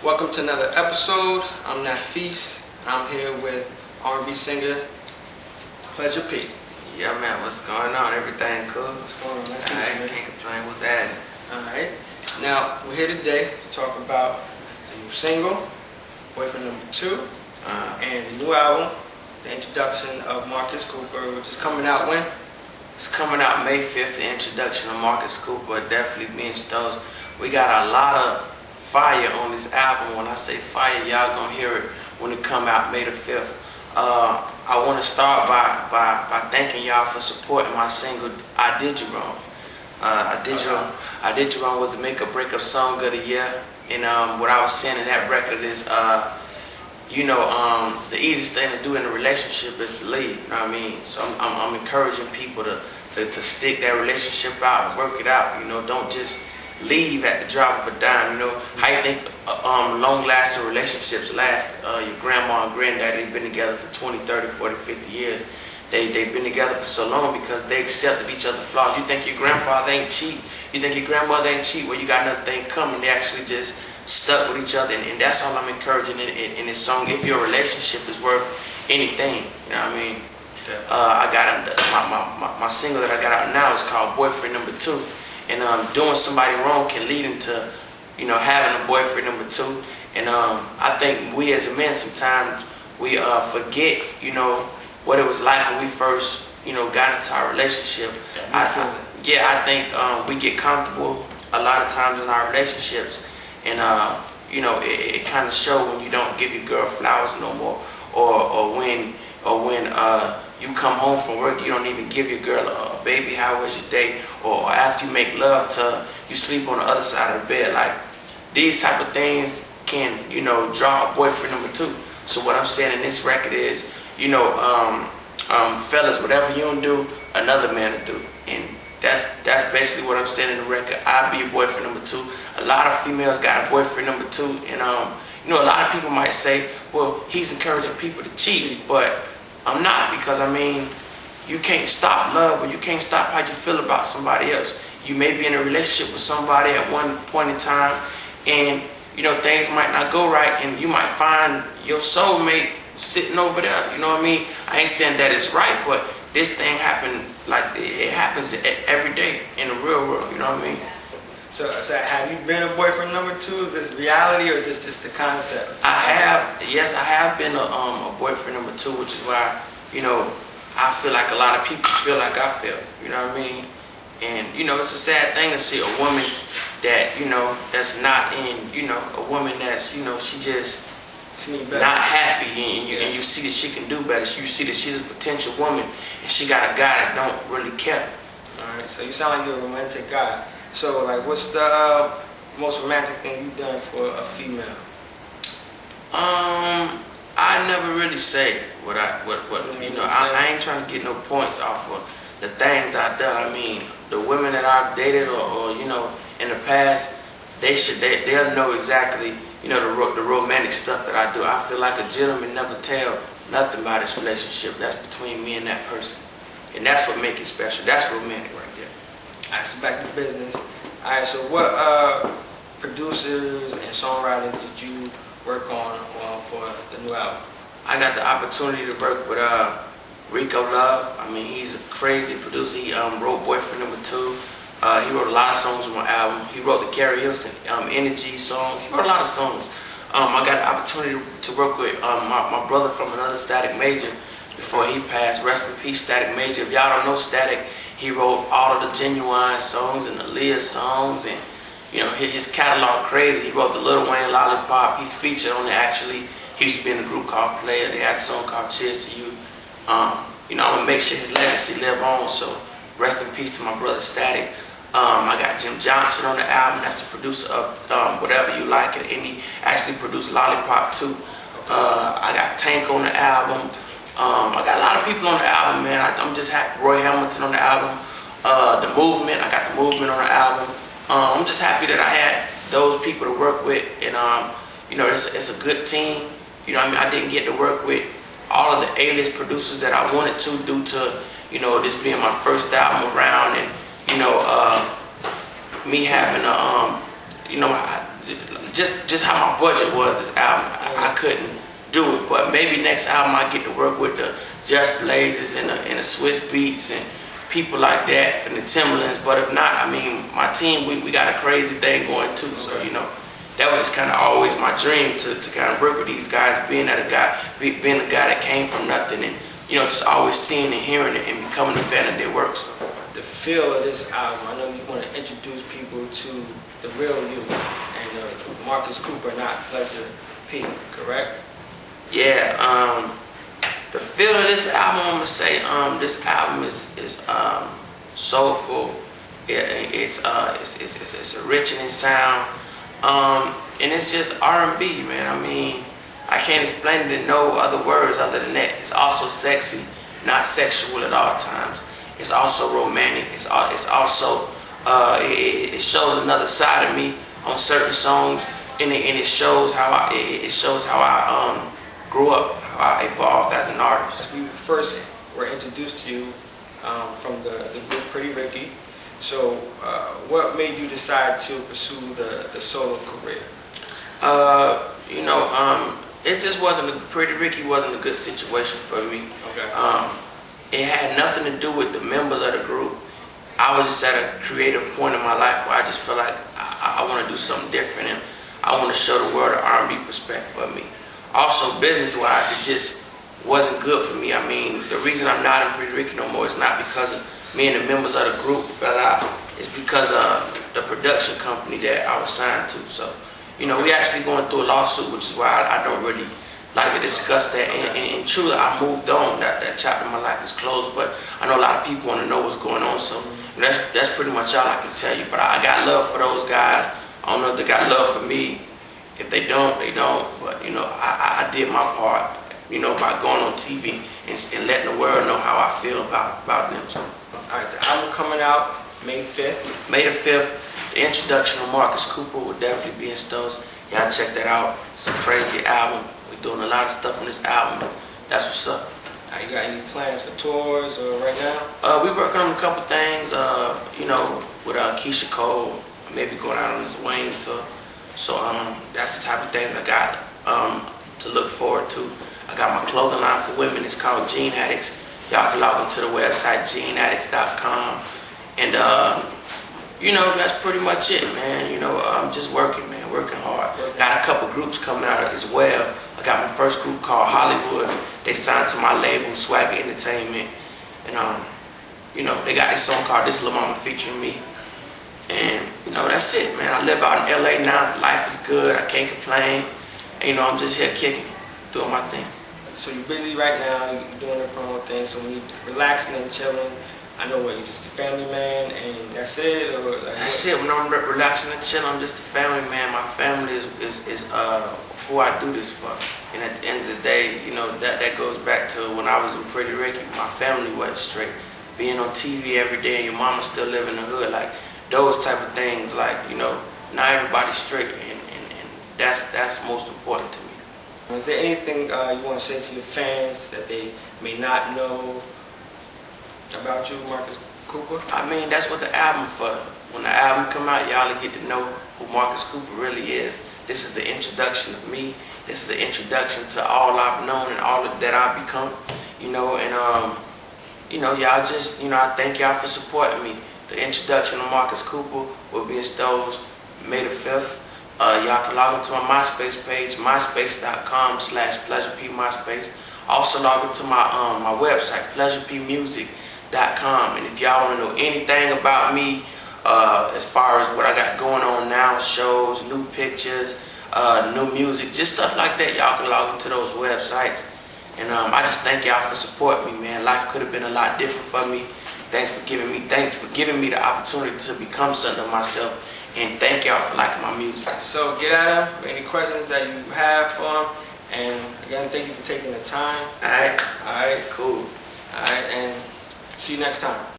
Welcome to another episode. I'm Nafis. I'm here with R&B singer Pleasure P. Yeah, man, what's going on? Everything cool? What's going on? Nice to I meet you, can't complain. What's happening? Alright. Now, we're here today to talk about the new single, Boyfriend Number 2, and the new album, the introduction of Marcus Cooper, which is coming out when? It's coming out May 5th, the introduction of Marcus Cooper, definitely being stoked. We got a lot of fire on this album. When I say fire, y'all gonna hear it when it come out May the 5th. I want to start by thanking y'all for supporting my single, I Did You Wrong. I Did You Wrong was the make or break up song of the year. And what I was saying in that record is, the easiest thing to do in a relationship is to leave. You know what I mean? So I'm encouraging people to stick that relationship out and work it out. You know, don't just leave at the drop of a dime. You know, how you think long-lasting relationships last? Your grandma and granddaddy, they've been together for 20, 30, 40, 50 years. They've been together for so long because they accepted each other's flaws. You think your grandfather ain't cheat? You think your grandmother ain't cheat? Well, you got another thing coming. They actually just stuck with each other, and that's all I'm encouraging in this song. If your relationship is worth anything, you know what I mean? I got my single that I got out now is called Boyfriend Number 2. And doing somebody wrong can lead into, having a boyfriend number 2. And I think we as a men sometimes we forget, what it was like when we first, got into our relationship. I think we get comfortable a lot of times in our relationships, and it kind of shows when you don't give your girl flowers no more, or when you come home from work, you don't even give your girl a baby, how was your day, or after you make love to her, you sleep on the other side of the bed. Like, these type of things can, draw a boyfriend number 2. So what I'm saying in this record is, fellas, whatever you don't do, another man will do. And that's basically what I'm saying in the record. I'll be your boyfriend number 2. A lot of females got a boyfriend number 2, and a lot of people might say, well, he's encouraging people to cheat, but I'm not, because you can't stop love, or you can't stop how you feel about somebody else. You may be in a relationship with somebody at one point in time, and things might not go right, and you might find your soulmate sitting over there. You know what I mean? I ain't saying that it's right, but this thing it happens every day in the real world. You know what I mean? So have you been a boyfriend number 2? Is this reality, or is this just the concept? Yes, I have been a boyfriend number 2, which is why, I feel like a lot of people feel like I feel, you know what I mean? And, it's a sad thing to see a woman that, that's not in, a woman that's, she just not happy, and you see that she can do better. You see that she's a potential woman, and she got a guy that don't really care. All right, so you sound like you're a romantic guy. So, what's the most romantic thing you've done for a female? I never really say what I ain't trying to get no points off of the things I've done. I mean, the women that I've dated or in the past, they'll know exactly, the romantic stuff that I do. I feel like a gentleman never tell nothing about his relationship. That's between me and that person. And that's what makes it special. That's romantic right there. Alright, so back to business. Alright, so what producers and songwriters did you work on for the new album? I got the opportunity to work with Rico Love. I mean, he's a crazy producer. He wrote Boyfriend Number 2. He wrote a lot of songs on my album. He wrote the Carrie Hilson Energy song. He wrote a lot of songs. I got the opportunity to work with my brother from another Static Major before he passed. Rest in peace, Static Major. If y'all don't know Static, he wrote all of the Genuine songs and the Leah songs, and his catalog crazy. He wrote the Lil Wayne Lollipop. He's featured on it actually. He used to be in a group called Player. They had a song called Cheers to You. I'm gonna make sure his legacy live on. So rest in peace to my brother Static. I got Jim Johnson on the album. That's the producer of Whatever You Like, and he actually produced Lollipop too. I got Tank on the album. I got a lot of people on the album, man. I'm just happy. Roy Hamilton on the album. The Movement. I got the Movement on the album. I'm just happy that I had those people to work with, and it's a good team. I didn't get to work with all of the A-list producers that I wanted to, due to this being my first album around, and me having a just how my budget was this album, I couldn't do it. But maybe next album I get to work with the Just Blazers and the Swiss Beats and people like that and the Timberlands. But if not, I mean, my team, we got a crazy thing going too. So, you know, that was just kind of always my dream to kind of work with these guys, being a guy that came from nothing and, you know, just always seeing and hearing it and becoming a fan of their work. So. The feel of this album, I know you want to introduce people to the real you and Marcus Cooper, not Pleasure P, correct? Yeah, the feel of this album, I'm gonna say, this album is soulful. It's rich in sound, and it's just R&B, man. I mean, I can't explain it in no other words other than that. It's also sexy, not sexual at all times. It's also romantic. It's also it shows another side of me on certain songs, and it shows how I grew up, how I evolved as an artist. We first were introduced to you from the group Pretty Ricky. So what made you decide to pursue the solo career? You know, it just wasn't, Pretty Ricky wasn't a good situation for me. Okay. It had nothing to do with the members of the group. I was just at a creative point in my life where I just felt like I want to do something different, and I want to show the world an R&B perspective of me. Also, business-wise, it just wasn't good for me. I mean, the reason I'm not in Pretty Ricky no more is not because of me and the members of the group fell out. It's because of the production company that I was signed to. So, you know, we actually going through a lawsuit, which is why I don't really like to discuss that. And truly, I moved on. That chapter of my life is closed. But I know a lot of people want to know what's going on. So that's pretty much all I can tell you. But I got love for those guys. I don't know if they got love for me. If they don't, they don't. But, you know, I did my part, you know, by going on TV and letting the world know how I feel about them. So. All right, the album coming out May 5th. May the 5th, the introduction of Marcus Cooper will definitely be in stores. Y'all check that out. It's a crazy album. We're doing a lot of stuff on this album. That's what's up. You got any plans for tours or right now? We're working on a couple things, you know, with Keisha Cole, maybe going out on this Wayne tour. So that's the type of things I got to look forward to. I got my clothing line for women. It's called Jean Addicts. Y'all can log into the website, jeanaddicts.com. And, you know, that's pretty much it, man. You know, I'm just working, man, working hard. Got a couple groups coming out as well. I got my first group called Hollywood. They signed to my label, Swagger Entertainment. And, you know, they got this song called This Lil' Mama featuring me. And, you know, that's it, man. I live out in LA now. Life is good. I can't complain. And, you know, I'm just here kicking, doing my thing. So you're busy right now. You're doing the promo thing. So when you're relaxing and chilling, I know what, you're just a family man and that's it? Or like that's it. When I'm relaxing and chilling, I'm just a family man. My family is who I do this for. And at the end of the day, you know, that goes back to when I was in Pretty Ricky. My family wasn't straight. Being on TV every day and your mama still live in the hood, like, those type of things, like, you know, not everybody's straight, and that's most important to me. Is there anything you want to say to your fans that they may not know about you, Marcus Cooper? I mean, that's what the album for. When the album come out, y'all will get to know who Marcus Cooper really is. This is the introduction of me. This is the introduction to all I've known and all that I've become, you know, and, you know, y'all just, you know, I thank y'all for supporting me. The introduction of Marcus Cooper will be in stores May the 5th. Y'all can log into my MySpace page, myspace.com/PleasurePMySpace. Also log into my website, pleasurepmusic.com. And if y'all want to know anything about me, as far as what I got going on now, shows, new pictures, new music, just stuff like that, y'all can log into those websites. And I just thank y'all for supporting me, man. Life could have been a lot different for me. Thanks for giving me the opportunity to become something of myself, and thank y'all for liking my music. So get at him with any questions that you have for him, and again, thank you for taking the time. All right, All right, cool. All right, and see you next time.